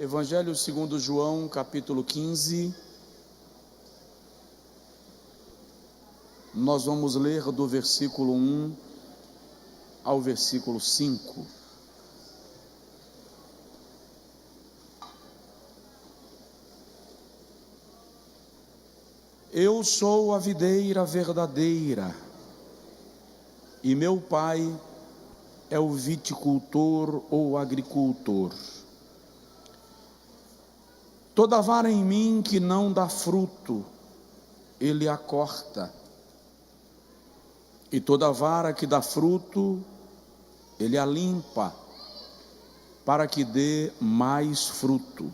Evangelho segundo João, capítulo 15. Nós vamos ler do versículo 1 ao versículo 5. Eu sou a videira verdadeira, e meu pai é o viticultor ou agricultor. Toda vara em mim que não dá fruto, ele a corta. E toda vara que dá fruto, ele a limpa, para que dê mais fruto.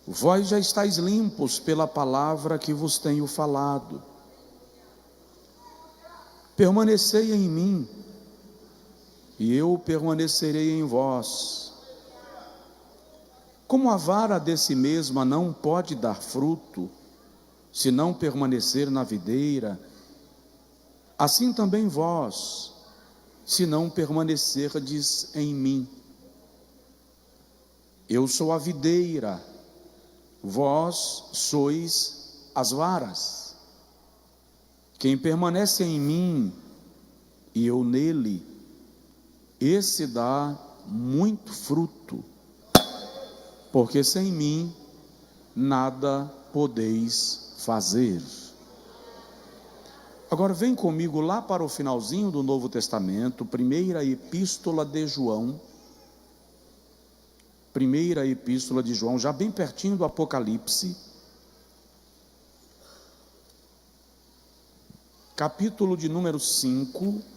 Vós já estáis limpos pela palavra que vos tenho falado. Permanecei em mim, e eu permanecerei em vós. Como a vara de si mesma não pode dar fruto, se não permanecer na videira, assim também vós, se não permanecerdes em mim. Eu sou a videira, vós sois as varas. Quem permanece em mim e eu nele, esse dá muito fruto, porque sem mim nada podeis fazer. Agora vem comigo lá para o finalzinho do Novo Testamento, primeira epístola de João. Primeira epístola de João, já bem pertinho do Apocalipse. Capítulo de número 5.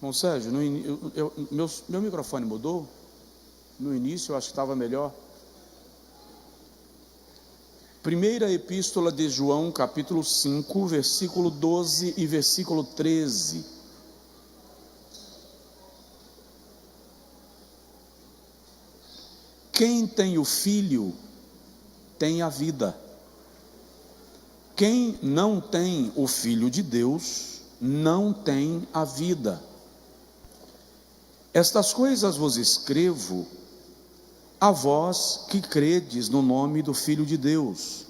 Bom, Sérgio, meu microfone mudou? No início eu acho que estava melhor. Primeira epístola de João, capítulo 5, versículo 12 e versículo 13. Quem tem o Filho, tem a vida. Quem não tem o Filho de Deus, não tem a vida. Estas coisas vos escrevo a vós que credes no nome do Filho de Deus,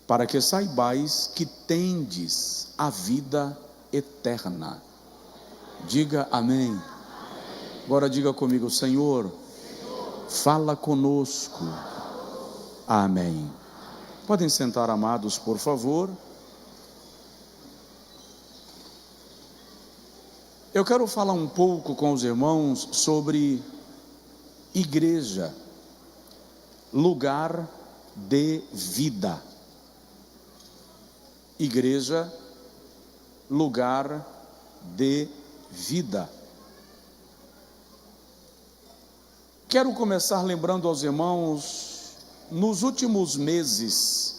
para que saibais que tendes a vida eterna. Diga amém. Agora diga comigo: Senhor, fala conosco. Amém. Podem sentar, amados, por favor. Eu quero falar um pouco com os irmãos sobre igreja, lugar de vida. Igreja, lugar de vida. Quero começar lembrando aos irmãos, nos últimos meses,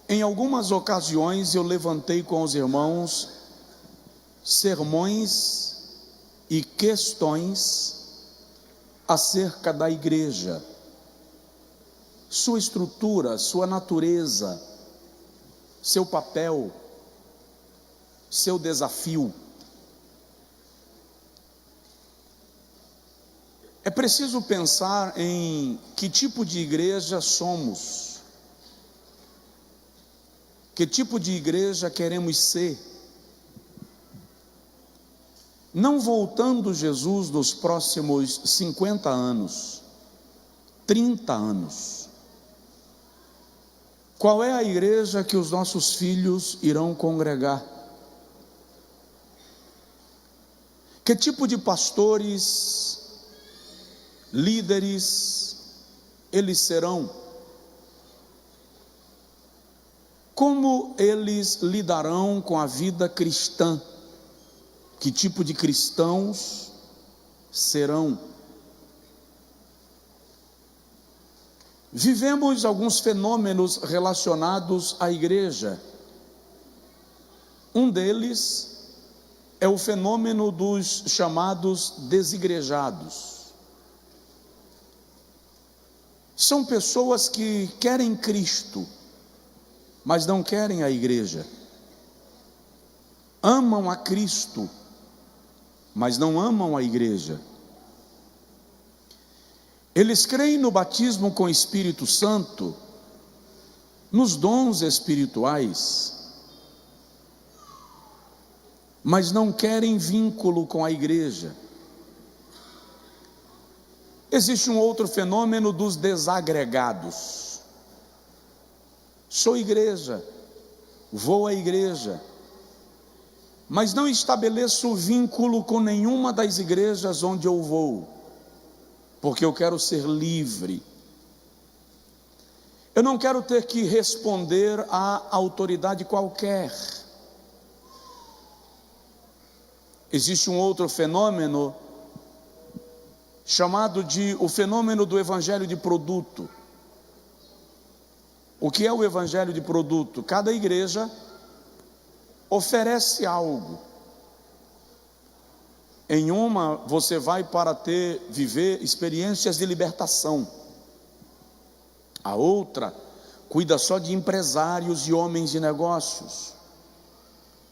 em algumas ocasiões eu levantei com os irmãos sermões e questões acerca da igreja, sua estrutura, sua natureza, seu papel, seu desafio. É preciso pensar em que tipo de igreja somos, que tipo de igreja queremos ser. Não voltando Jesus nos próximos 50 anos, 30 anos, qual é a igreja que os nossos filhos irão congregar? Que tipo de pastores, líderes, eles serão? Como eles lidarão com a vida cristã? Que tipo de cristãos serão? Vivemos alguns fenômenos relacionados à igreja. Um deles é o fenômeno dos chamados desigrejados. São pessoas que querem Cristo, mas não querem a igreja. amam a Cristo, mas não amam a igreja. Eles creem no batismo com o Espírito Santo, nos dons espirituais, mas não querem vínculo com a igreja. Existe um outro fenômeno dos desagregados. Sou igreja, vou à igreja, mas não estabeleço vínculo com nenhuma das igrejas onde eu vou, porque eu quero ser livre. Eu não quero ter que responder a autoridade qualquer. Existe um outro fenômeno chamado de o fenômeno do evangelho de produto. O que é o evangelho de produto? Cada igreja oferece algo. Em uma você vai para viver experiências de libertação. A outra cuida só de empresários e homens de negócios.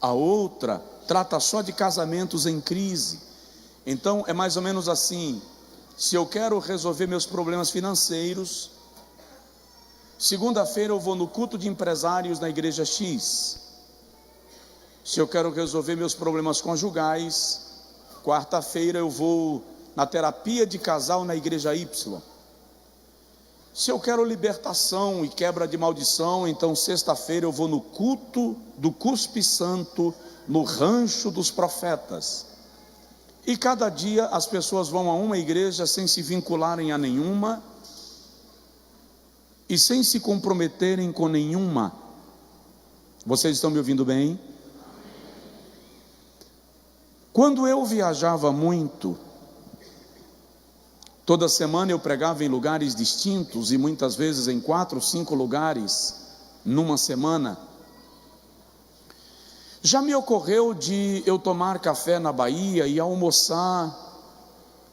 A outra trata só de casamentos em crise. Então é mais ou menos assim: se eu quero resolver meus problemas financeiros, segunda-feira eu vou no culto de empresários na igreja X. Se eu quero resolver meus problemas conjugais, quarta-feira eu vou na terapia de casal na igreja Y. Se eu quero libertação e quebra de maldição, então sexta-feira eu vou no culto do Cuspe Santo, no rancho dos profetas. E cada dia as pessoas vão a uma igreja sem se vincularem a nenhuma e sem se comprometerem com nenhuma. Vocês estão me ouvindo bem? Quando eu viajava muito, toda semana eu pregava em lugares distintos e muitas vezes em 4 ou 5 lugares numa semana. Já me ocorreu de eu tomar café na Bahia e almoçar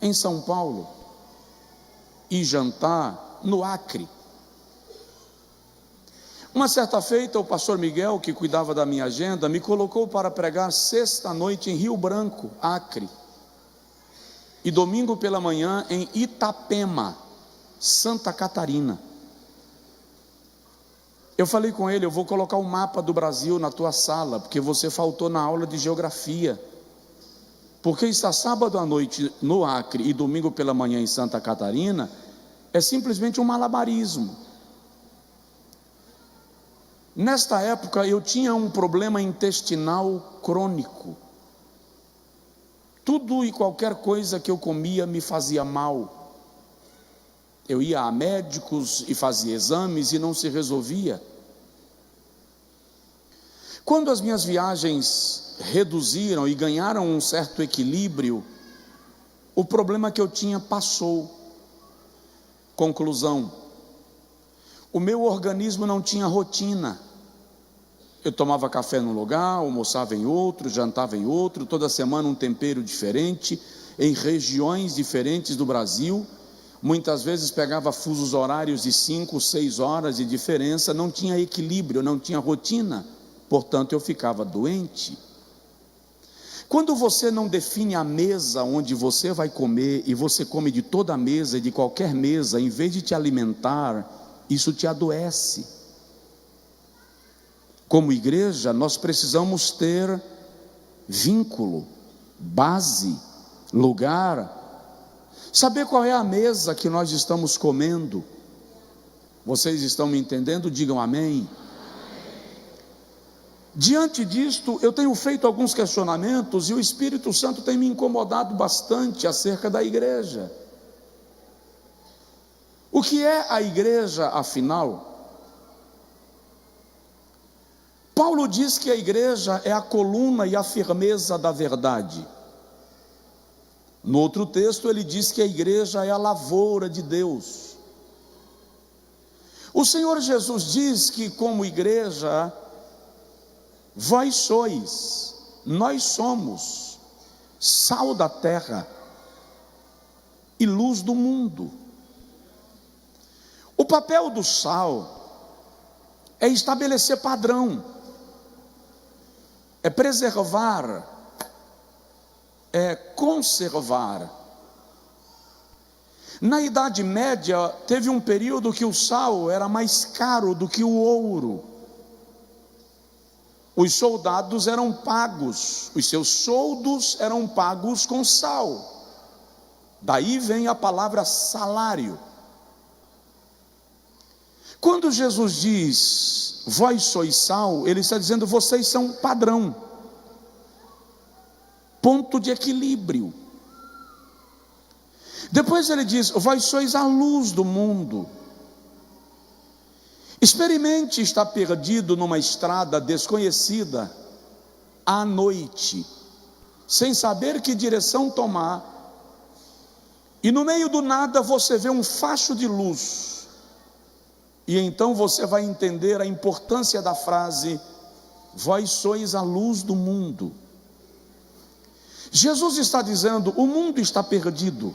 em São Paulo e jantar no Acre. Uma certa feita, o pastor Miguel, que cuidava da minha agenda, me colocou para pregar sexta-noite em Rio Branco, Acre, e domingo pela manhã em Itapema, Santa Catarina. Eu falei com ele: eu vou colocar o mapa do Brasil na tua sala, porque você faltou na aula de geografia, porque está sábado à noite no Acre e domingo pela manhã em Santa Catarina, é simplesmente um malabarismo. Nesta época eu tinha um problema intestinal crônico. Tudo e qualquer coisa que eu comia me fazia mal. Eu ia a médicos e fazia exames e não se resolvia. Quando as minhas viagens reduziram e ganharam um certo equilíbrio, o problema que eu tinha passou. Conclusão: o meu organismo não tinha rotina. Eu tomava café num lugar, almoçava em outro, jantava em outro, toda semana um tempero diferente, em regiões diferentes do Brasil. Muitas vezes pegava fusos horários de 5, 6 horas de diferença, não tinha equilíbrio, não tinha rotina, portanto eu ficava doente. Quando você não define a mesa onde você vai comer, e você come de toda a mesa, de qualquer mesa, em vez de te alimentar, isso te adoece. Como igreja, nós precisamos ter vínculo, base, lugar, saber qual é a mesa que nós estamos comendo. Vocês estão me entendendo? Digam amém. Diante disto, eu tenho feito alguns questionamentos e o Espírito Santo tem me incomodado bastante acerca da igreja. O que é a igreja, afinal? Paulo diz que a igreja é a coluna e a firmeza da verdade. No outro texto ele diz que a igreja é a lavoura de Deus. O Senhor Jesus diz que como igreja, vós sois, nós somos sal da terra e luz do mundo. O papel do sal é estabelecer padrão, é preservar, é conservar. Na Idade Média, teve um período que o sal era mais caro do que o ouro. Os soldados eram pagos, os seus soldos eram pagos com sal. Daí vem a palavra salário. Quando Jesus diz, vós sois sal, ele está dizendo, vocês são padrão, ponto de equilíbrio. Depois ele diz, vós sois a luz do mundo. Experimente estar perdido numa estrada desconhecida, à noite, sem saber que direção tomar, e no meio do nada você vê um facho de luz, e então você vai entender a importância da frase, vós sois a luz do mundo. Jesus está dizendo, o mundo está perdido,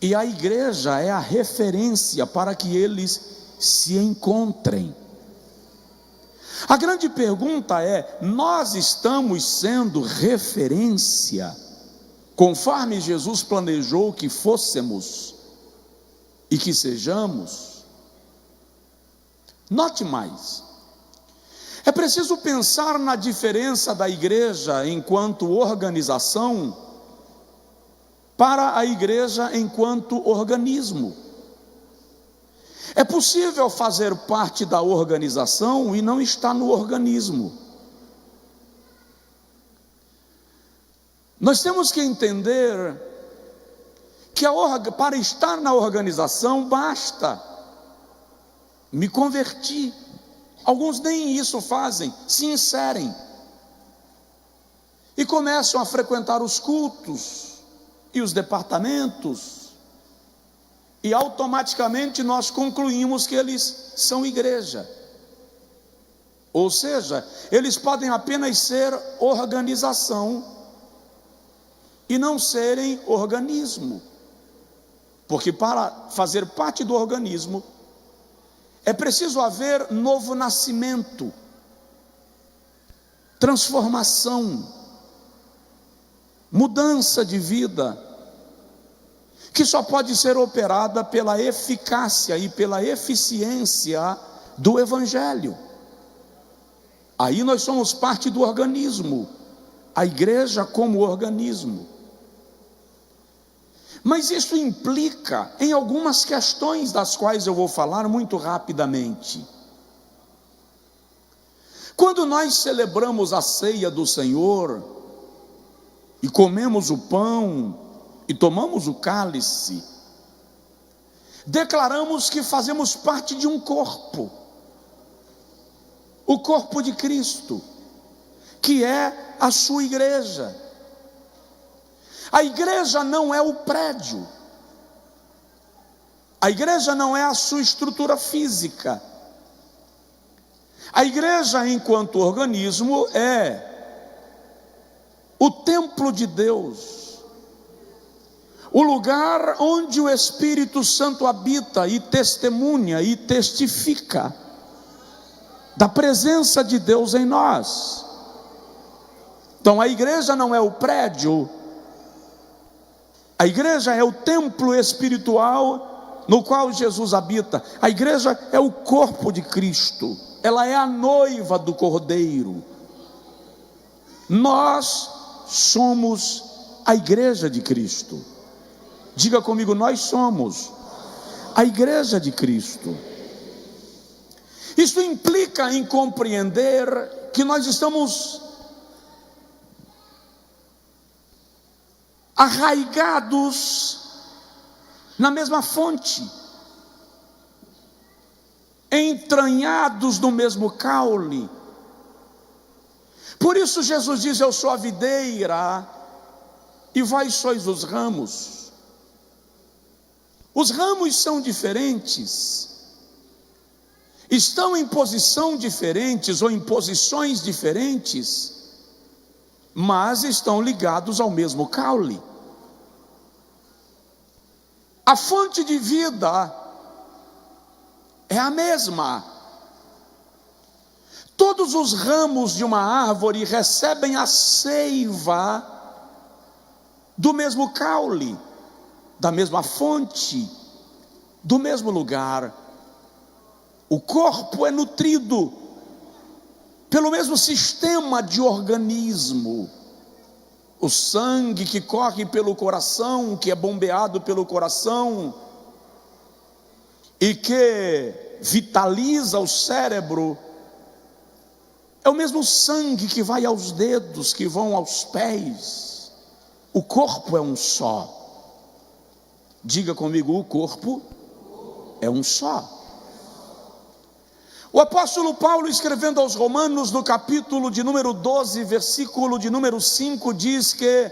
e a igreja é a referência para que eles se encontrem. A grande pergunta é, nós estamos sendo referência, conforme Jesus planejou que fôssemos e que sejamos? Note mais, é preciso pensar na diferença da igreja enquanto organização para a igreja enquanto organismo. É possível fazer parte da organização e não estar no organismo. Nós temos que entender que para estar na organização basta me converti. Alguns nem isso fazem, se inserem e começam a frequentar os cultos e os departamentos, e automaticamente nós concluímos que eles são igreja. Ou seja, eles podem apenas ser organização e não serem organismo, porque para fazer parte do organismo é preciso haver novo nascimento, transformação, mudança de vida, que só pode ser operada pela eficácia e pela eficiência do Evangelho. Aí nós somos parte do organismo, a igreja como organismo. Mas isso implica em algumas questões das quais eu vou falar muito rapidamente. Quando nós celebramos a ceia do Senhor, e comemos o pão, e tomamos o cálice, declaramos que fazemos parte de um corpo, o corpo de Cristo, que é a sua igreja. A igreja não é o prédio, a igreja não é a sua estrutura física, a igreja enquanto organismo é o templo de Deus, o lugar onde o Espírito Santo habita e testemunha e testifica da presença de Deus em nós. Então a igreja não é o prédio, a igreja é o templo espiritual no qual Jesus habita. A igreja é o corpo de Cristo, ela é a noiva do Cordeiro. Nós somos a igreja de Cristo. Diga comigo, nós somos a igreja de Cristo. Isso implica em compreender que nós estamos arraigados na mesma fonte, entranhados no mesmo caule. Por isso Jesus diz, eu sou a videira e vós sois os ramos. Os ramos são diferentes, estão em posição diferentes ou em posições diferentes, mas estão ligados ao mesmo caule. A fonte de vida é a mesma. Todos os ramos de uma árvore recebem a seiva do mesmo caule, da mesma fonte, do mesmo lugar. O corpo é nutrido pelo mesmo sistema de organismo. O sangue que corre pelo coração, que é bombeado pelo coração e que vitaliza o cérebro, é o mesmo sangue que vai aos dedos, que vão aos pés. O corpo é um só. Diga comigo, o corpo é um só. O apóstolo Paulo, escrevendo aos Romanos, no capítulo de número 12, versículo de número 5, diz que,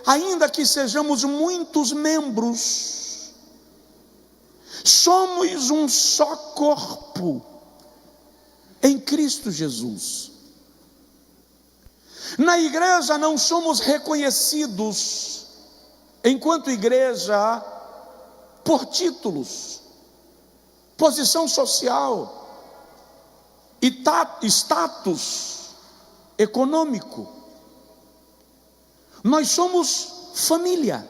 ainda que sejamos muitos membros, somos um só corpo em Cristo Jesus. Na igreja não somos reconhecidos, enquanto igreja, por títulos, posição social e status econômico. Nós somos família,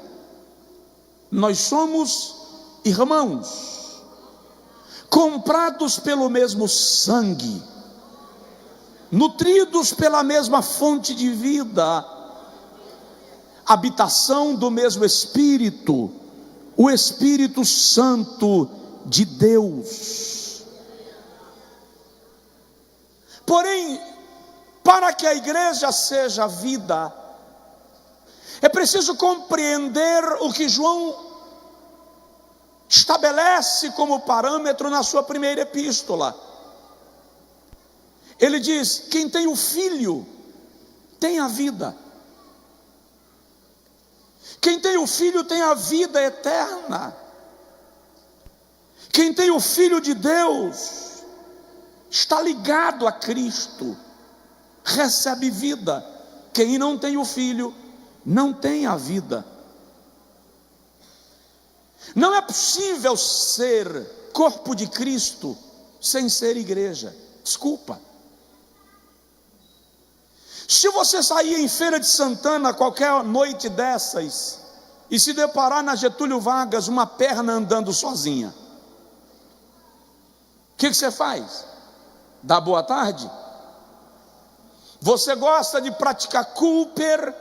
nós somos irmãos, comprados pelo mesmo sangue, nutridos pela mesma fonte de vida, habitação do mesmo Espírito, o Espírito Santo de Deus. Porém, para que a igreja seja vida, é preciso compreender o que João estabelece como parâmetro na sua primeira epístola. Ele diz: quem tem o Filho tem a vida. Quem tem o Filho tem a vida eterna. Quem tem o Filho de Deus está ligado a Cristo, recebe vida. Quem não tem o Filho não tem a vida. Não é possível ser corpo de Cristo sem ser igreja. Desculpa. Se você sair em Feira de Santana qualquer noite dessas e se deparar na Getúlio Vargas uma perna andando sozinha, o que você faz? Dá boa tarde? Você gosta de praticar Cooper,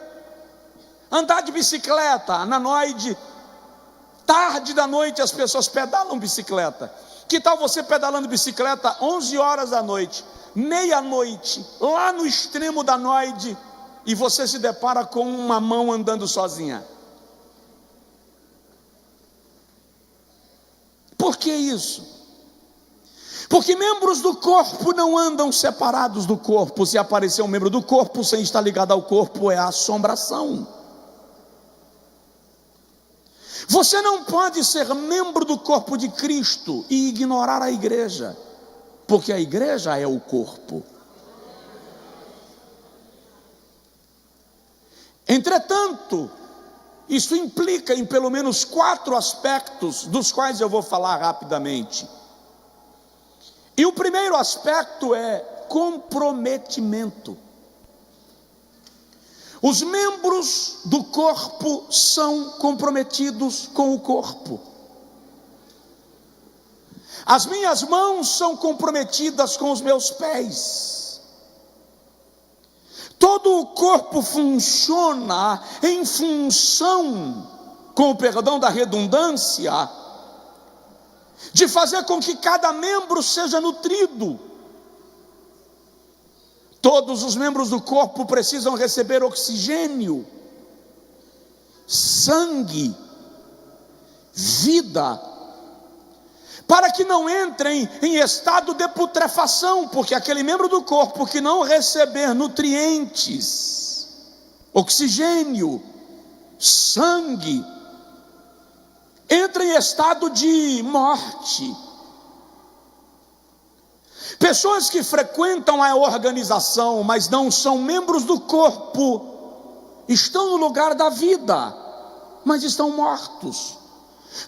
andar de bicicleta na noite, tarde da noite as pessoas pedalam bicicleta. Que tal você pedalando bicicleta 11 horas da noite, meia-noite, lá no extremo da noite, e você se depara com uma mão andando sozinha? Por que isso? Porque membros do corpo não andam separados do corpo. Se aparecer um membro do corpo sem estar ligado ao corpo, é assombração. Você não pode ser membro do corpo de Cristo e ignorar a igreja, porque a igreja é o corpo. Entretanto, isso implica em pelo menos 4 aspectos, dos quais eu vou falar rapidamente. E o primeiro aspecto é comprometimento. Os membros do corpo são comprometidos com o corpo. As minhas mãos são comprometidas com os meus pés. Todo o corpo funciona em função, com o perdão da redundância, de fazer com que cada membro seja nutrido. Todos os membros do corpo precisam receber oxigênio, sangue, vida, para que não entrem em estado de putrefação, porque aquele membro do corpo que não receber nutrientes, oxigênio, sangue, entra em estado de morte. Pessoas que frequentam a organização, mas não são membros do corpo, estão no lugar da vida, mas estão mortos,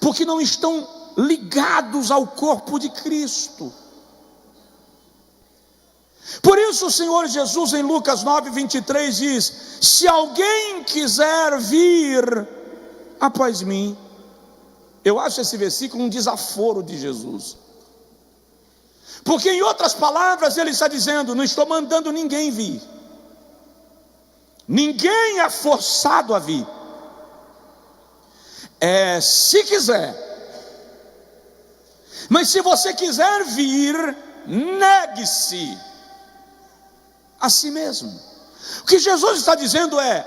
porque não estão ligados ao corpo de Cristo. Por isso o Senhor Jesus em Lucas 9:23 diz: se alguém quiser vir após mim. Eu acho esse versículo um desaforo de Jesus, porque em outras palavras ele está dizendo: não estou mandando ninguém vir, ninguém é forçado a vir, se quiser. Mas se você quiser vir, negue-se a si mesmo. O que Jesus está dizendo é: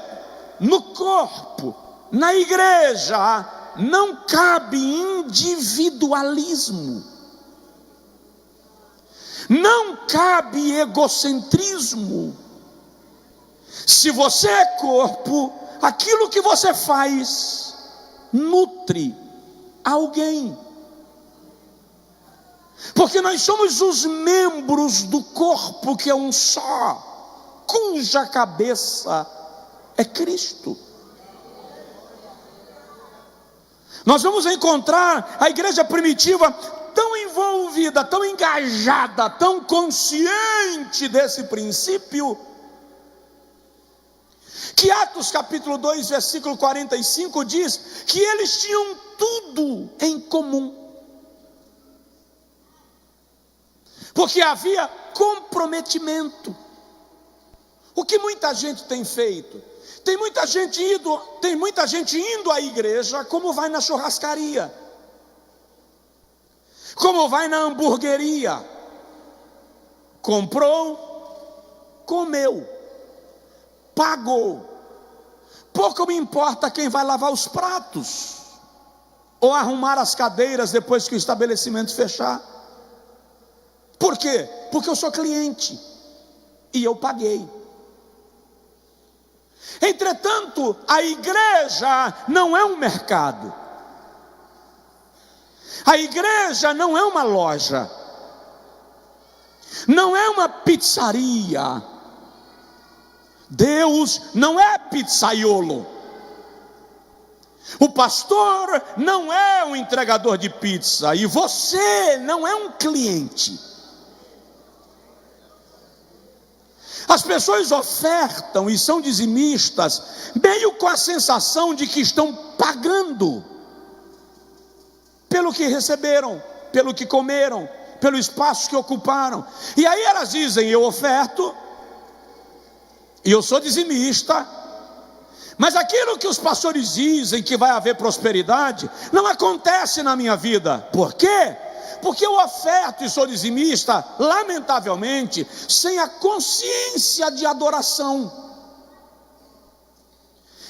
no corpo, na igreja, não cabe individualismo, não cabe egocentrismo. Se você é corpo, aquilo que você faz nutre alguém, porque nós somos os membros do corpo que é um só, cuja cabeça é Cristo. Nós vamos encontrar a igreja primitiva tão envolvida, tão engajada, tão consciente desse princípio, que Atos capítulo 2, versículo 45 diz que eles tinham tudo em comum, porque havia comprometimento. O que muita gente tem feito? Tem muita gente indo à igreja como vai na churrascaria, como vai na hamburgueria. Comprou, comeu, pagou. Pouco me importa quem vai lavar os pratos ou arrumar as cadeiras depois que o estabelecimento fechar. Por quê? Porque eu sou cliente e eu paguei. Entretanto, a igreja não é um mercado, a igreja não é uma loja, não é uma pizzaria. Deus não é pizzaiolo. O pastor não é um entregador de pizza, e você não é um cliente. As pessoas ofertam e são dizimistas, meio com a sensação de que estão pagando pelo que receberam, pelo que comeram, pelo espaço que ocuparam. E aí elas dizem: eu oferto, e eu sou dizimista, mas aquilo que os pastores dizem que vai haver prosperidade, não acontece na minha vida. Por quê? Porque eu oferto e sou dizimista, lamentavelmente, sem a consciência de adoração.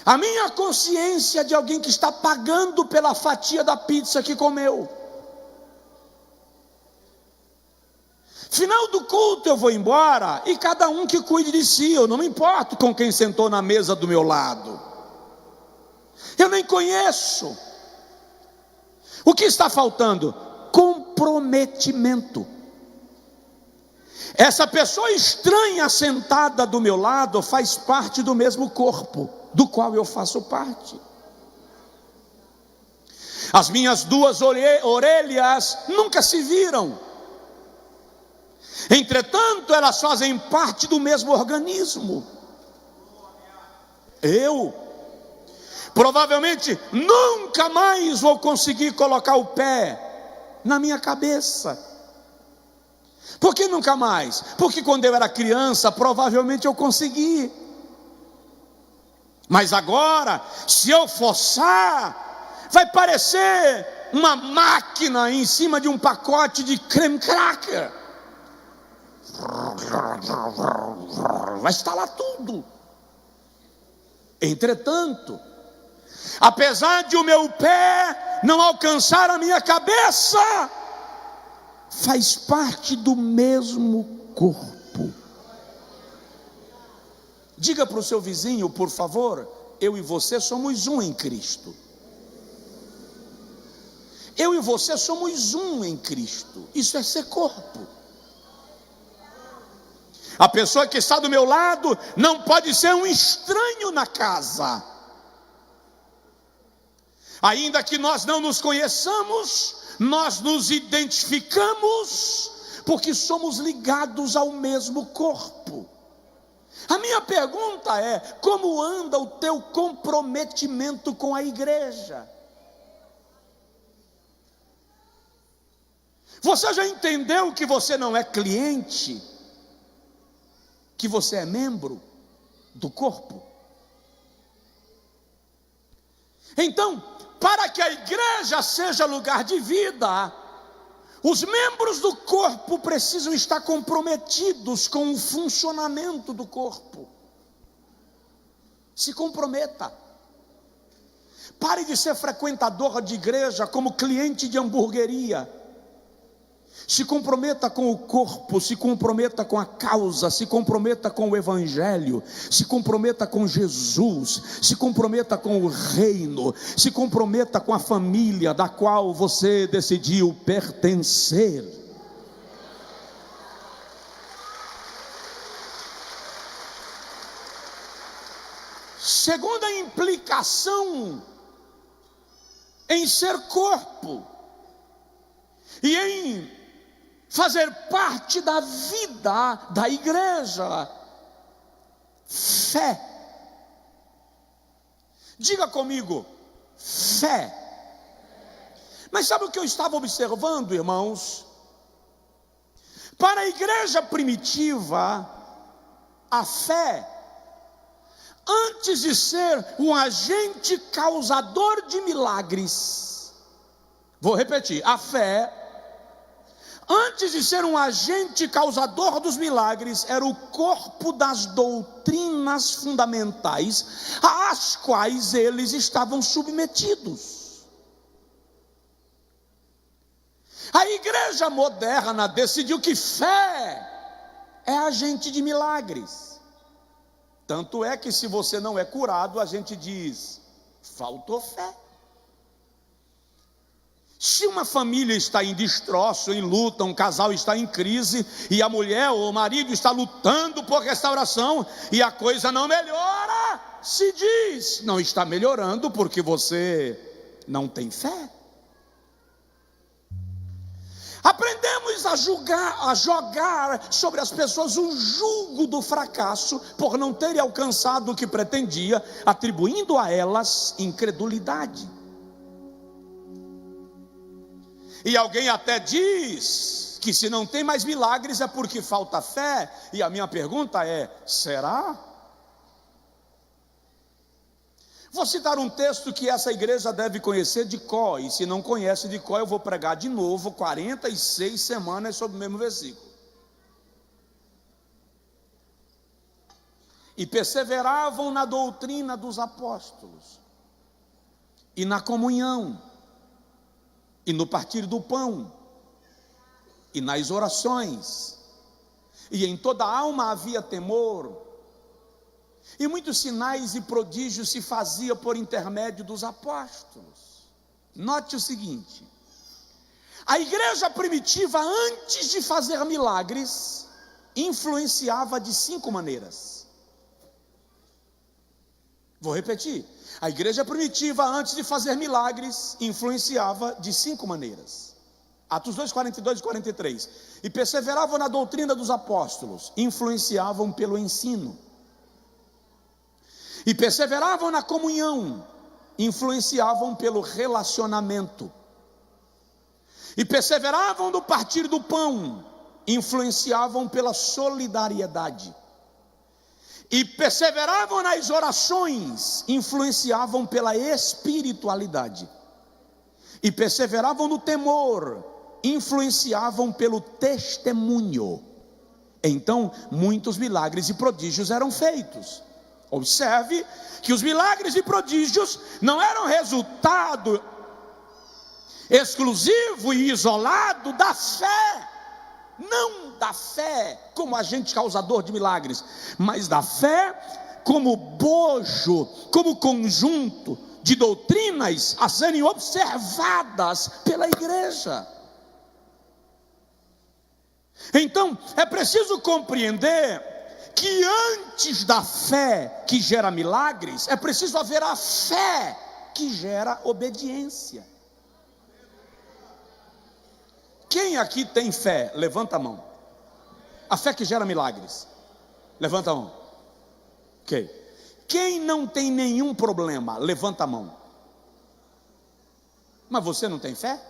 A minha consciência de alguém que está pagando pela fatia da pizza que comeu. Final do culto eu vou embora, e cada um que cuide de si. Eu não me importo com quem sentou na mesa do meu lado, eu nem conheço. O que está faltando? Comprometimento. Essa pessoa estranha sentada do meu lado faz parte do mesmo corpo do qual eu faço parte. As minhas duas orelhas nunca se viram, entretanto elas fazem parte do mesmo organismo. Eu provavelmente nunca mais vou conseguir colocar o pé na minha cabeça. Por que nunca mais? Porque quando eu era criança, provavelmente eu consegui. Mas agora, se eu forçar, vai parecer uma máquina em cima de um pacote de creme cracker. Vai estalar tudo. Entretanto, apesar de o meu pé não alcançar a minha cabeça, faz parte do mesmo corpo. Diga para o seu vizinho, por favor: eu e você somos um em Cristo. Eu e você somos um em Cristo. Isso é ser corpo. A pessoa que está do meu lado não pode ser um estranho na casa. Ainda que nós não nos conheçamos, nós nos identificamos porque somos ligados ao mesmo corpo. A minha pergunta é: como anda o teu comprometimento com a igreja? Você já entendeu que você não é cliente, que você é membro do corpo? Então, para que a igreja seja lugar de vida, os membros do corpo precisam estar comprometidos com o funcionamento do corpo. Se comprometa. Pare de ser frequentador de igreja como cliente de hamburgueria. Se comprometa com o corpo, se comprometa com a causa, se comprometa com o evangelho, se comprometa com Jesus, se comprometa com o reino, se comprometa com a família da qual você decidiu pertencer. Segunda implicação em ser corpo e em fazer parte da vida da igreja: fé. Diga comigo: fé. Mas sabe o que eu estava observando, irmãos? Para a igreja primitiva, a fé, antes de ser um agente causador de milagres, vou repetir, a fé, antes de ser um agente causador dos milagres, era o corpo das doutrinas fundamentais às quais eles estavam submetidos. A igreja moderna decidiu que fé é agente de milagres. Tanto é que, se você não é curado, a gente diz: faltou fé. Se uma família está em destroço, em luta, um casal está em crise, e a mulher ou o marido está lutando por restauração, e a coisa não melhora, se diz: não está melhorando porque você não tem fé. Aprendemos a jogar sobre as pessoas o jugo do fracasso por não terem alcançado o que pretendia, atribuindo a elas incredulidade. E alguém até diz que se não tem mais milagres é porque falta fé. E a minha pergunta é: será? Vou citar um texto que essa igreja deve conhecer de cor, e se não conhece de cor, eu vou pregar de novo 46 semanas sobre o mesmo versículo. E perseveravam na doutrina dos apóstolos, e na comunhão, e no partir do pão, e nas orações, e em toda a alma havia temor, e muitos sinais e prodígios se faziam por intermédio dos apóstolos. Note o seguinte: a igreja primitiva, antes de fazer milagres, influenciava de 5 maneiras. Vou repetir: a igreja primitiva, antes de fazer milagres, influenciava de 5 maneiras. Atos 2, 42 e 43. E perseveravam na doutrina dos apóstolos, influenciavam pelo ensino. E perseveravam na comunhão, influenciavam pelo relacionamento. E perseveravam no partir do pão, influenciavam pela solidariedade. E perseveravam nas orações, influenciavam pela espiritualidade. E perseveravam no temor, influenciavam pelo testemunho. Então, muitos milagres e prodígios eram feitos. Observe que os milagres e prodígios não eram resultado exclusivo e isolado da fé, não da fé como agente causador de milagres, mas da fé como bojo, como conjunto de doutrinas a serem observadas pela igreja. Então, é preciso compreender que antes da fé que gera milagres, é preciso haver a fé que gera obediência. Quem aqui tem fé? Levanta a mão. A fé que gera milagres. Levanta a mão. Ok. Quem não tem nenhum problema? Levanta a mão. Mas você não tem fé?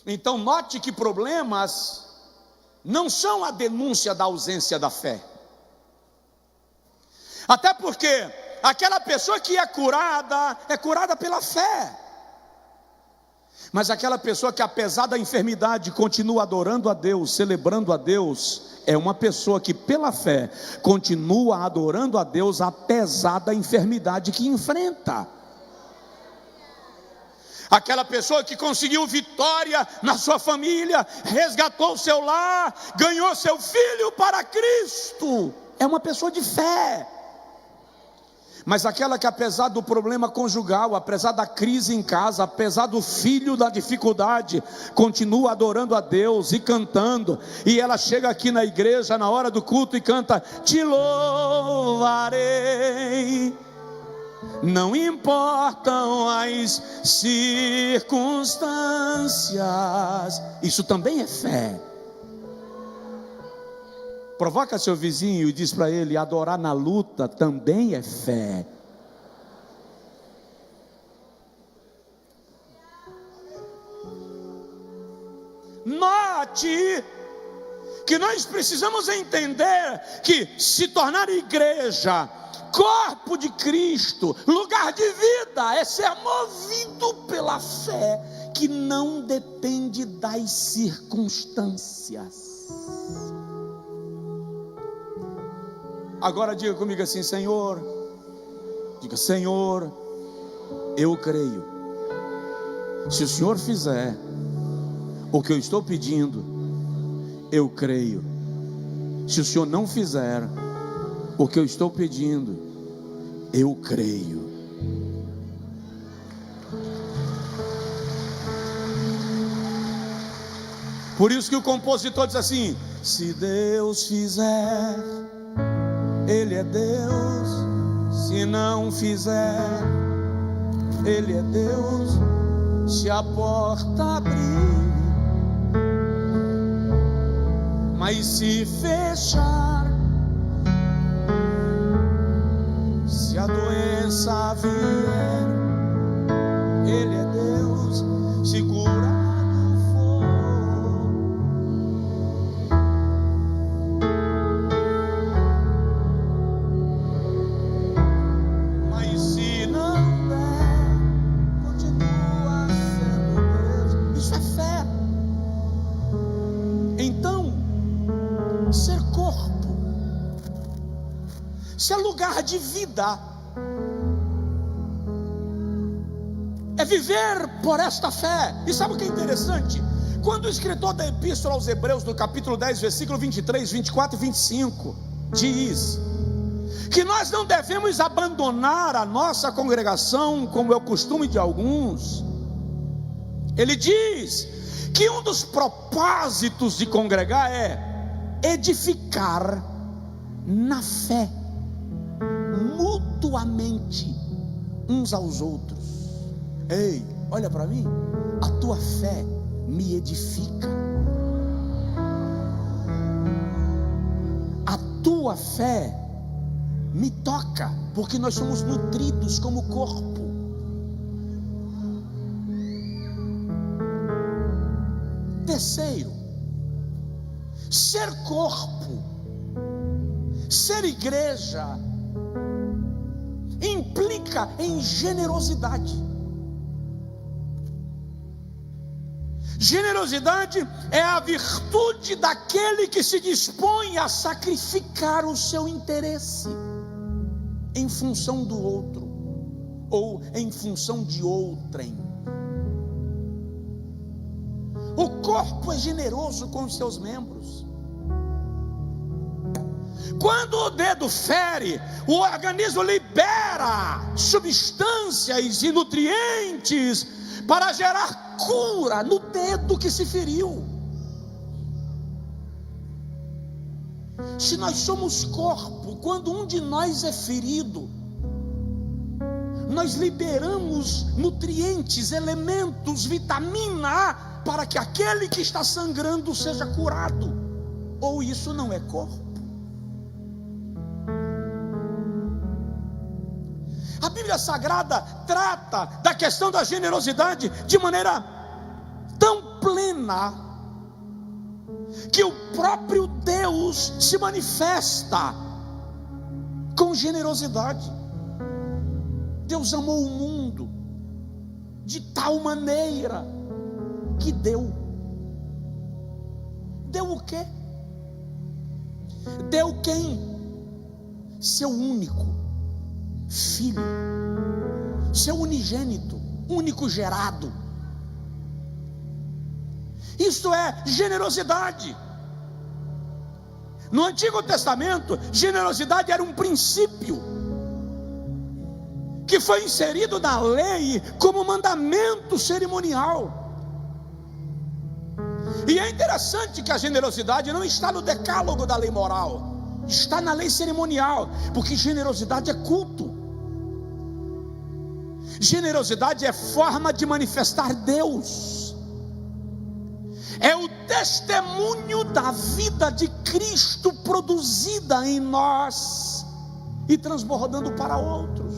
Então note que problemas não são a denúncia da ausência da fé. Até porque aquela pessoa que é curada pela fé. Mas aquela pessoa que, apesar da enfermidade, continua adorando a Deus, celebrando a Deus, é uma pessoa que pela fé continua adorando a Deus apesar da enfermidade que enfrenta. Aquela pessoa que conseguiu vitória na sua família, resgatou o seu lar, ganhou seu filho para Cristo, é uma pessoa de fé. Mas aquela que, apesar do problema conjugal, apesar da crise em casa, apesar do filho da dificuldade, continua adorando a Deus e cantando, e ela chega aqui na igreja na hora do culto e canta: te louvarei, não importam as circunstâncias. Isso também é fé. Provoca seu vizinho e diz para ele: adorar na luta também é fé. Note que nós precisamos entender que se tornar igreja, corpo de Cristo, lugar de vida, é ser movido pela fé que não depende das circunstâncias. Agora diga comigo assim: Senhor, diga: Senhor, eu creio. Se o Senhor fizer o que eu estou pedindo, eu creio. Se o Senhor não fizer o que eu estou pedindo, eu creio. Por isso que o compositor diz assim: se Deus fizer, Ele é Deus. Se não fizer, Ele é Deus. Se a porta abrir, mas se fechar, se a doença vier, Ele é Deus. Se curado for, mas se não der, continua sendo Deus. Isso é fé. Então, ser corpo, ser lugar de vida, é viver por esta fé. E sabe o que é interessante? Quando o escritor da Epístola aos Hebreus, no capítulo 10, versículo 23, 24 e 25, diz que nós não devemos abandonar a nossa congregação, como é o costume de alguns. Ele diz que um dos propósitos de congregar é edificar na fé, mutuamente, uns aos outros. Ei, olha para mim, a tua fé me edifica, a tua fé me toca, porque nós somos nutridos como corpo. Terceiro, ser corpo, ser igreja, implica em generosidade. Generosidade é a virtude daquele que se dispõe a sacrificar o seu interesse em função do outro, ou em função de outrem. O corpo é generoso com os seus membros. Quando o dedo fere, o organismo libera substâncias e nutrientes para gerar cura no dedo que se feriu. Se nós somos corpo, quando um de nós é ferido, nós liberamos nutrientes, elementos, vitamina A, para que aquele que está sangrando seja curado. Ou isso não é corpo? A Bíblia Sagrada trata da questão da generosidade de maneira tão plena, que o próprio Deus se manifesta com generosidade. Deus amou o mundo de tal maneira que deu o quê? Deu quem? Seu único filho, seu unigênito, único gerado. Isto é generosidade. No Antigo Testamento, generosidade era um princípio que foi inserido na lei como mandamento cerimonial. E é interessante que a generosidade não está no decálogo da lei moral, está na lei cerimonial, porque generosidade é culto. Generosidade é forma de manifestar Deus, é o testemunho da vida de Cristo produzida em nós e transbordando para outros.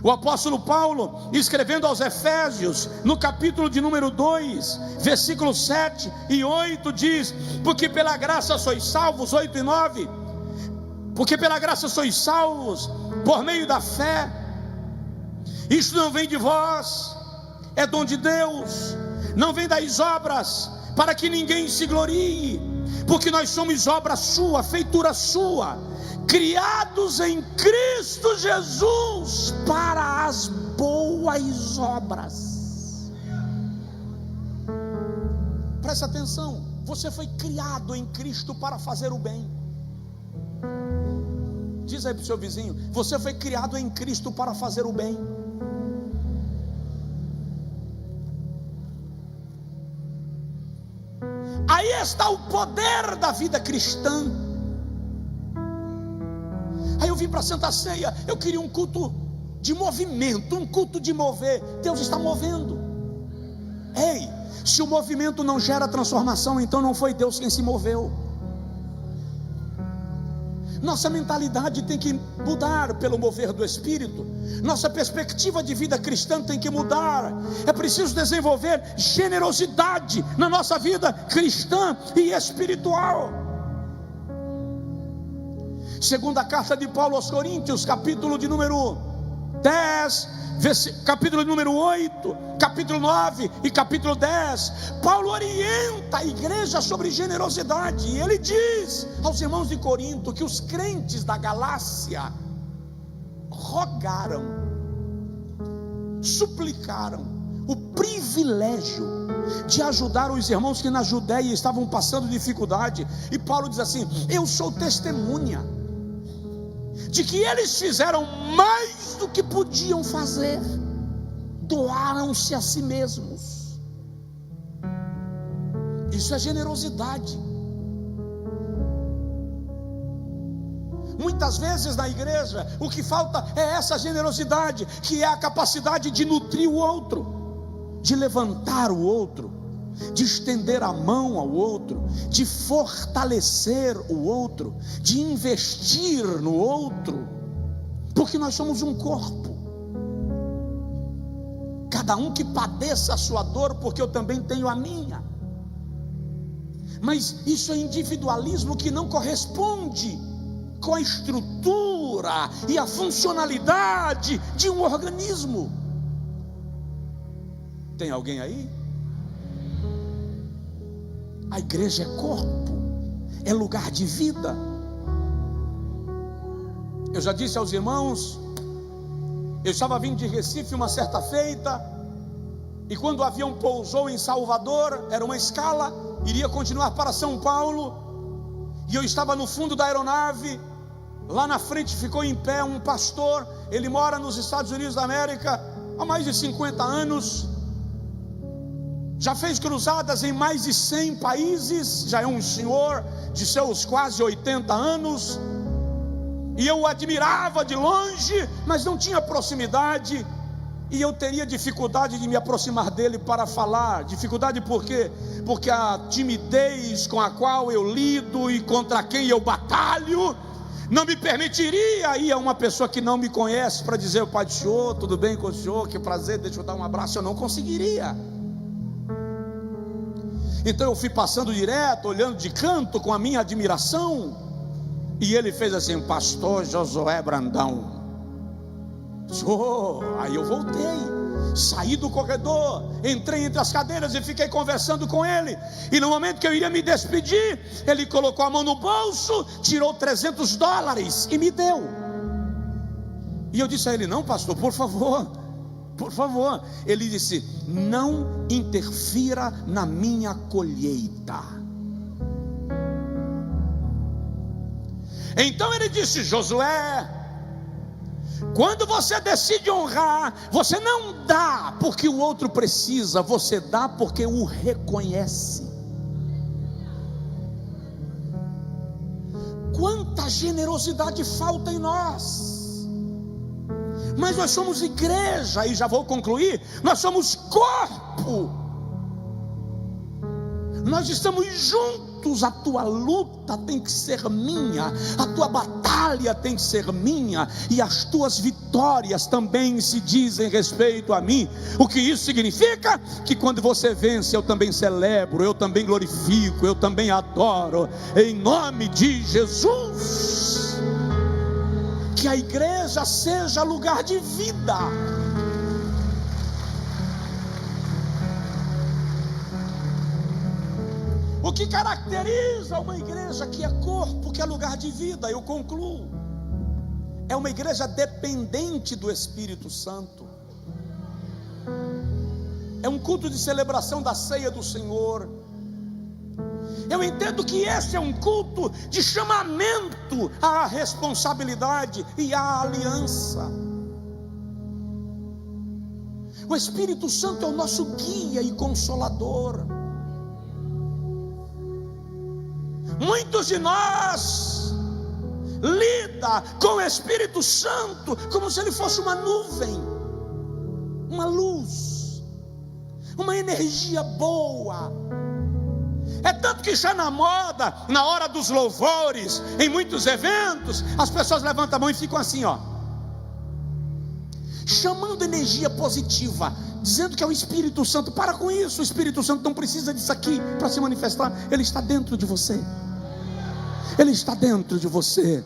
O apóstolo Paulo, escrevendo aos Efésios, no capítulo de número 2, versículos 7 e 8, diz: porque pela graça sois salvos, 8 e 9, porque pela graça sois salvos, por meio da fé. Isto não vem de vós, é dom de Deus, não vem das obras, para que ninguém se glorie, porque nós somos obra sua, feitura sua, criados em Cristo Jesus para as boas obras. Presta atenção, você foi criado em Cristo para fazer o bem. Diz aí para o seu vizinho: você foi criado em Cristo para fazer o bem. Aí está o poder da vida cristã. Aí eu vim para a Santa Ceia, eu queria um culto de movimento, um culto de mover. Deus está movendo. Ei, se o movimento não gera transformação, então não foi Deus quem se moveu. Nossa mentalidade tem que mudar pelo mover do Espírito. Nossa perspectiva de vida cristã tem que mudar. É preciso desenvolver generosidade na nossa vida cristã e espiritual. Segunda carta de Paulo aos Coríntios, capítulo de número 10, capítulo de número 8, capítulo 9 e capítulo 10, Paulo orienta a igreja sobre generosidade. E ele diz aos irmãos de Corinto que os crentes da Galácia rogaram, suplicaram o privilégio de ajudar os irmãos que na Judéia estavam passando dificuldade. E Paulo diz assim: eu sou testemunha de que eles fizeram mais do que podiam fazer, doaram-se a si mesmos. Isso é generosidade. Muitas vezes na igreja o que falta é essa generosidade, que é a capacidade de nutrir o outro, de levantar o outro, de estender a mão ao outro, de fortalecer o outro, de investir no outro, porque nós somos um corpo. Cada um que padeça a sua dor, porque eu também tenho a minha. Mas isso é individualismo que não corresponde com a estrutura e a funcionalidade de um organismo. Tem alguém aí? A igreja é corpo, é lugar de vida. Eu já disse aos irmãos, eu estava vindo de Recife uma certa feita, e quando o avião pousou em Salvador, era uma escala, iria continuar para São Paulo, e eu estava no fundo da aeronave. Lá na frente ficou em pé um pastor, ele mora nos Estados Unidos da América há mais de 50 anos, já fez cruzadas em mais de 100 países, já é um senhor de seus quase 80 anos, e eu o admirava de longe, mas não tinha proximidade, e eu teria dificuldade de me aproximar dele para falar. Dificuldade por quê? Porque a timidez com a qual eu lido e contra quem eu batalho não me permitiria ir a uma pessoa que não me conhece para dizer: o pai do senhor, tudo bem com o senhor, que prazer, deixa eu dar um abraço. Eu não conseguiria. Então eu fui passando direto, olhando de canto com a minha admiração, e ele fez assim: pastor Josué Brandão. Aí eu voltei, saí do corredor, entrei entre as cadeiras e fiquei conversando com ele. E no momento que eu iria me despedir, ele colocou a mão no bolso, tirou $300 e me deu. E eu disse a ele: não, pastor, por favor. Ele disse: não interfira na minha colheita. Então ele disse: Josué, quando você decide honrar, você não dá porque o outro precisa, você dá porque o reconhece. Quanta generosidade falta em nós! Mas nós somos igreja, e já vou concluir, nós somos corpo, nós estamos juntos. A tua luta tem que ser minha, a tua batalha tem que ser minha, e as tuas vitórias também se dizem respeito a mim. O que isso significa? Que quando você vence, eu também celebro, eu também glorifico, eu também adoro, em nome de Jesus. Que a igreja seja lugar de vida. O que caracteriza uma igreja que é corpo, que é lugar de vida, eu concluo, é uma igreja dependente do Espírito Santo. É um culto de celebração da ceia do Senhor. Eu entendo que esse é um culto de chamamento à responsabilidade e à aliança. O Espírito Santo é o nosso guia e consolador. Muitos de nós lida com o Espírito Santo como se ele fosse uma nuvem, uma luz, uma energia boa. É tanto que está na moda, na hora dos louvores, em muitos eventos, as pessoas levantam a mão e ficam assim, ó, chamando energia positiva, dizendo que é o Espírito Santo. Para com isso, o Espírito Santo não precisa disso aqui para se manifestar. Ele está dentro de você. Ele está dentro de você.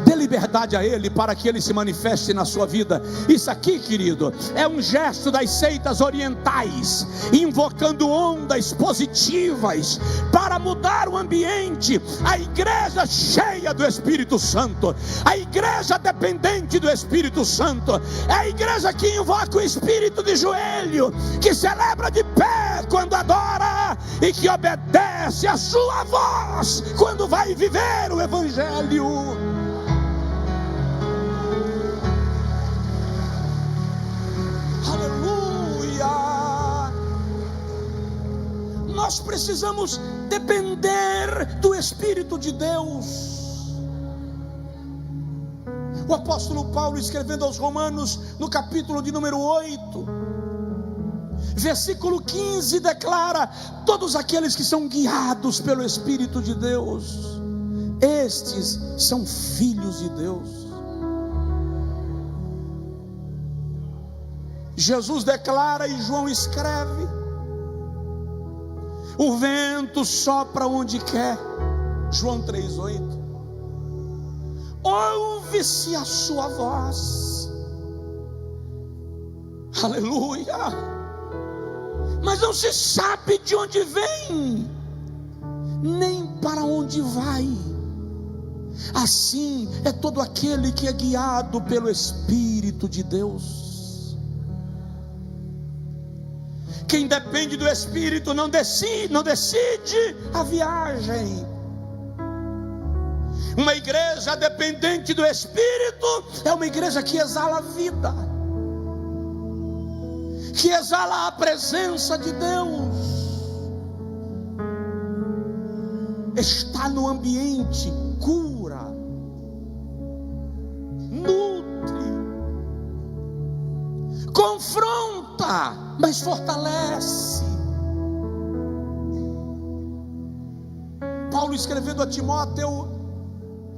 Dê liberdade a Ele para que Ele se manifeste na sua vida. Isso aqui, querido, é um gesto das seitas orientais, invocando ondas positivas para mudar o ambiente. A igreja cheia do Espírito Santo, a igreja dependente do Espírito Santo, é a igreja que invoca o Espírito de joelho, que celebra de pé quando adora e que obedece a sua voz quando vai viver o Evangelho. Nós precisamos depender do Espírito de Deus. O apóstolo Paulo, escrevendo aos Romanos, no capítulo de número 8, versículo 15, declara: todos aqueles que são guiados pelo Espírito de Deus, estes são filhos de Deus. Jesus declara e João escreve: o vento sopra onde quer. João 3,8. Ouve-se a sua voz. Aleluia. Mas não se sabe de onde vem, nem para onde vai. Assim é todo aquele que é guiado pelo Espírito de Deus. Quem depende do Espírito não decide a viagem. Uma igreja dependente do Espírito é uma igreja que exala a vida, que exala a presença de Deus, está no ambiente, cura, cansa, mas fortalece. Paulo escrevendo a Timóteo,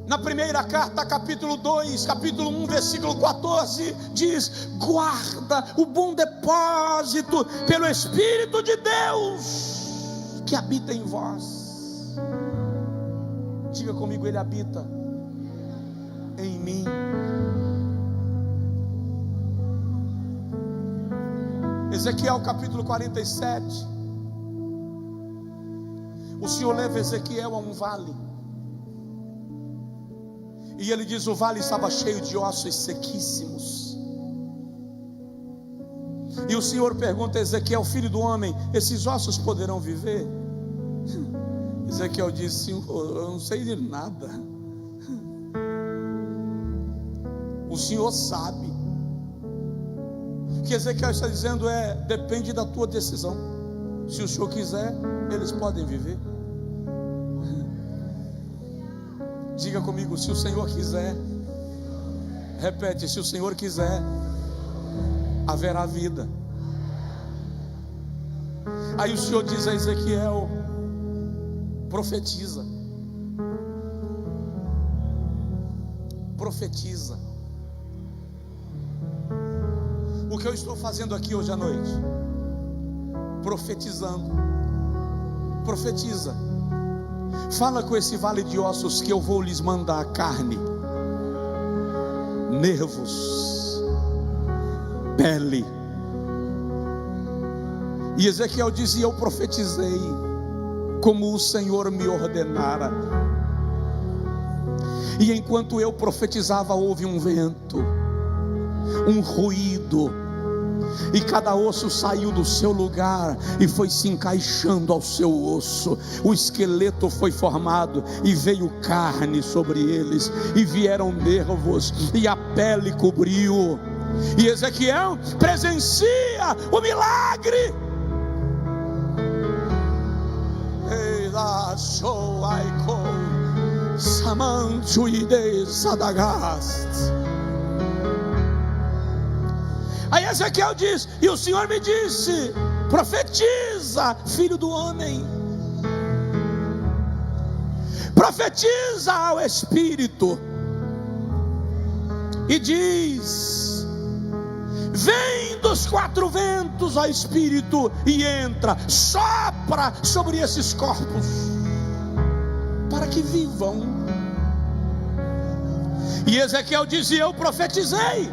na primeira carta, capítulo 2, capítulo 1, versículo 14, diz: guarda o bom depósito pelo Espírito de Deus que habita em vós. Diga comigo: Ele habita em mim. Ezequiel capítulo 47. O Senhor leva Ezequiel a um vale, e ele diz: o vale estava cheio de ossos sequíssimos. E o Senhor pergunta a Ezequiel: filho do homem, esses ossos poderão viver? Ezequiel diz: Senhor, eu não sei de nada. O Senhor sabe. O que Ezequiel está dizendo é: depende da tua decisão. Se o Senhor quiser, eles podem viver. Diga comigo: se o Senhor quiser. Repete: se o Senhor quiser, haverá vida. Aí o Senhor diz a Ezequiel: profetiza. Profetiza. O que eu estou fazendo aqui hoje à noite? Profetizando. Profetiza. Fala com esse vale de ossos que eu vou lhes mandar carne, nervos, pele. E Ezequiel dizia: eu profetizei como o Senhor me ordenara. E enquanto eu profetizava, houve um vento, um ruído, e cada osso saiu do seu lugar e foi se encaixando ao seu osso. O esqueleto foi formado e veio carne sobre eles, e vieram nervos, e a pele cobriu. E Ezequiel presencia o milagre. Ei lá, show aiko samanchu ide sadagast. Aí Ezequiel diz: e o Senhor me disse: profetiza, filho do homem, profetiza ao Espírito, e diz: vem dos quatro ventos, ó Espírito, e entra, sopra sobre esses corpos, para que vivam. E Ezequiel dizia: eu profetizei,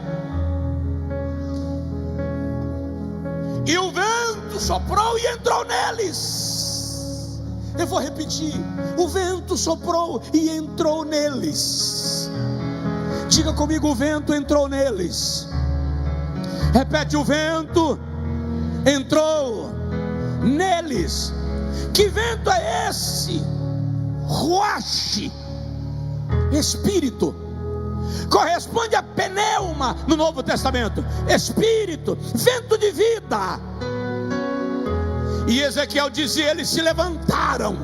e o vento soprou e entrou neles. Eu vou repetir: o vento soprou e entrou neles. Diga comigo: o vento entrou neles. Repete: o vento entrou neles. Que vento é esse? Ruach, Espírito. Corresponde a pneuma no Novo Testamento. Espírito, vento de vida. E Ezequiel dizia: eles se levantaram,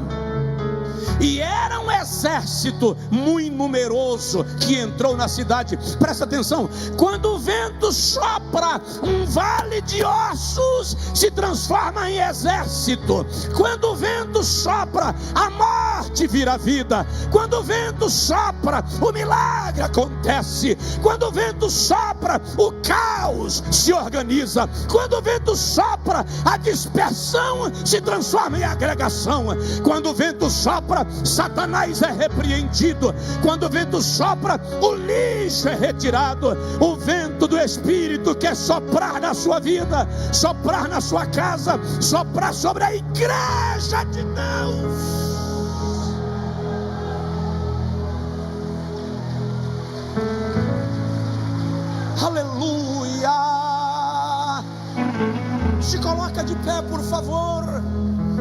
e era um exército muito numeroso que entrou na cidade. Presta atenção: quando o vento sopra, um vale de ossos se transforma em exército. Quando o vento sopra, a morte vira vida. Quando o vento sopra, o milagre acontece. Quando o vento sopra, o caos se organiza. Quando o vento sopra, a dispersão se transforma em agregação. Quando o vento sopra, Satanás é repreendido. Quando o vento sopra, o lixo é retirado. O vento do Espírito quer soprar na sua vida, soprar na sua casa, soprar sobre a igreja de Deus. Aleluia. Se coloca de pé, por favor.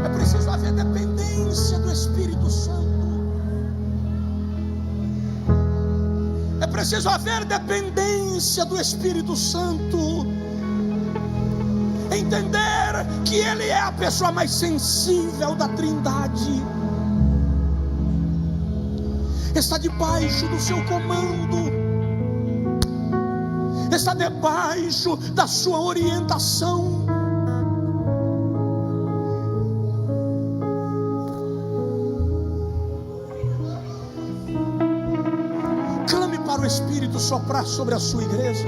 É preciso haver dependência do Espírito Santo. É preciso haver dependência do Espírito Santo. Entender que Ele é a pessoa mais sensível da Trindade. Está debaixo do seu comando. Está debaixo da sua orientação. o Espírito soprar sobre a sua igreja.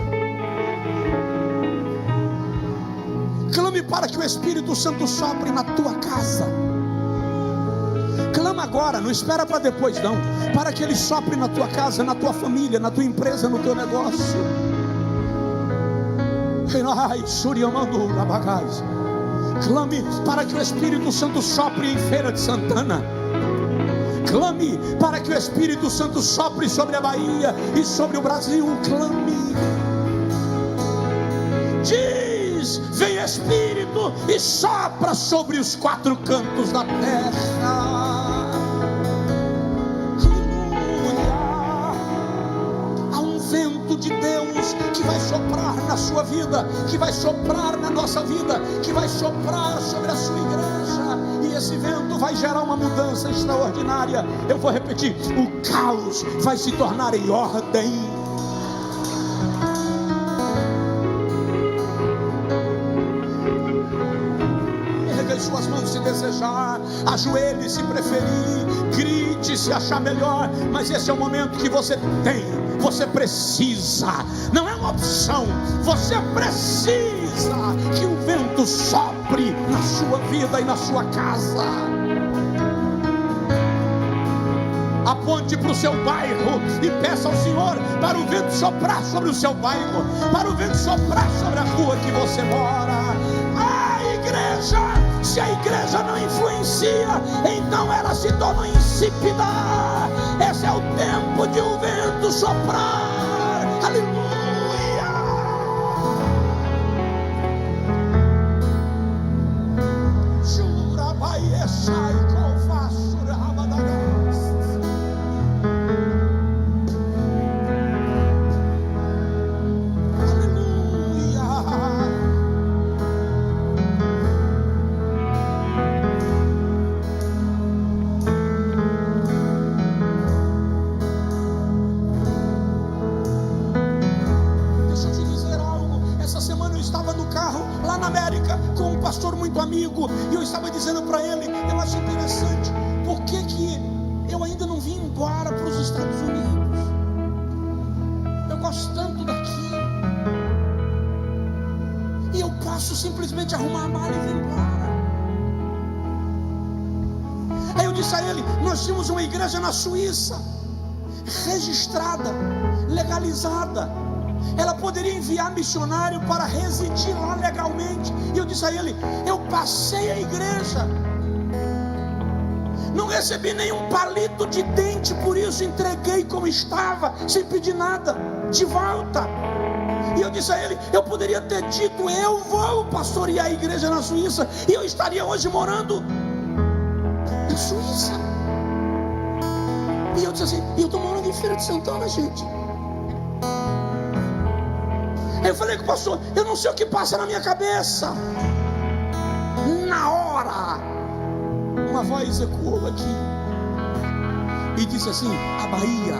Clame para que o Espírito Santo sopre na tua casa. Clama agora, não espera para depois não. Para que Ele sopre na tua casa, na tua família, na tua empresa, no teu negócio. Clame para que o Espírito Santo sopre em Feira de Santana. Clame para que o Espírito Santo sopre sobre a Bahia e sobre o Brasil. Clame. Diz: vem Espírito e sopra sobre os quatro cantos da terra. Aleluia. Há um vento de Deus que vai soprar na sua vida, que vai soprar na nossa vida, que vai soprar sobre a sua igreja. E esse vento vai gerar uma mudança extraordinária. Eu vou repetir: o caos vai se tornar em ordem. Erga as suas mãos se desejar, ajoelhe se preferir, grite se achar melhor, mas esse é o momento que você tem, você precisa, não é uma opção, você precisa que o vento sopre na sua vida e na sua casa. Aponte para o seu bairro e peça ao Senhor para o vento soprar sobre o seu bairro, para o vento soprar sobre a rua que você mora. A igreja, se a igreja não influencia, então ela se torna insípida. Esse é o tempo de o vento soprar. Aleluia. Jura vai sai com façura rabadagas. Amigo, e eu estava dizendo para ele, eu acho interessante, por que eu ainda não vim embora para os Estados Unidos? Eu gosto tanto daqui, e eu posso simplesmente arrumar a mala e vir embora. Aí eu disse a ele, nós tínhamos uma igreja na Suíça, registrada, legalizada. Ela poderia enviar missionário para residir lá legalmente. E eu disse a ele, eu passei a igreja, não recebi nenhum palito de dente, por isso entreguei como estava, sem pedir nada, de volta. E eu disse a ele, eu poderia ter dito, eu vou pastorear a igreja na Suíça, e eu estaria hoje morando na Suíça. E eu disse assim, eu estou morando em Feira de Santana, gente. Aí eu falei com o pastor, eu não sei o que passa na minha cabeça. Na hora, uma voz ecoou aqui e disse assim, a Bahia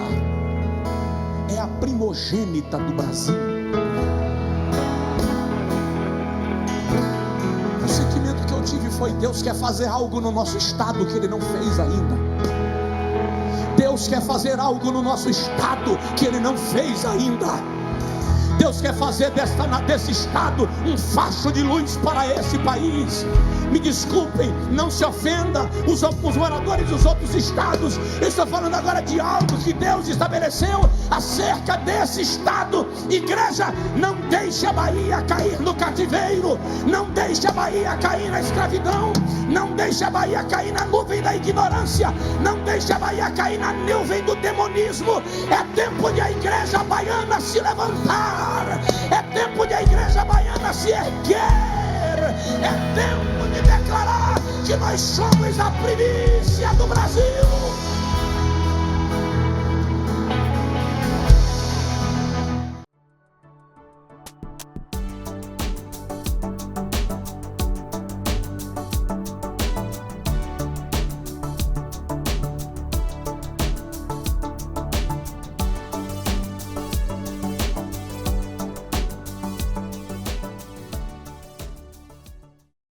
é a primogênita do Brasil. O sentimento que eu tive foi, Deus quer fazer algo no nosso estado que Ele não fez ainda. Deus quer fazer algo no nosso estado que Ele não fez ainda. Deus quer fazer desse estado um facho de luz para esse país. Me desculpem, não se ofenda os moradores dos outros estados. Eu estou falando agora de algo que Deus estabeleceu acerca desse estado. Igreja, não deixe a Bahia cair no cativeiro. Não deixe a Bahia cair na escravidão. Não deixe a Bahia cair na nuvem da ignorância. Não deixe a Bahia cair na nuvem do demonismo. É tempo de a igreja baiana se levantar. É tempo de a igreja baiana se erguer. É tempo de declarar que nós somos a primícia do Brasil.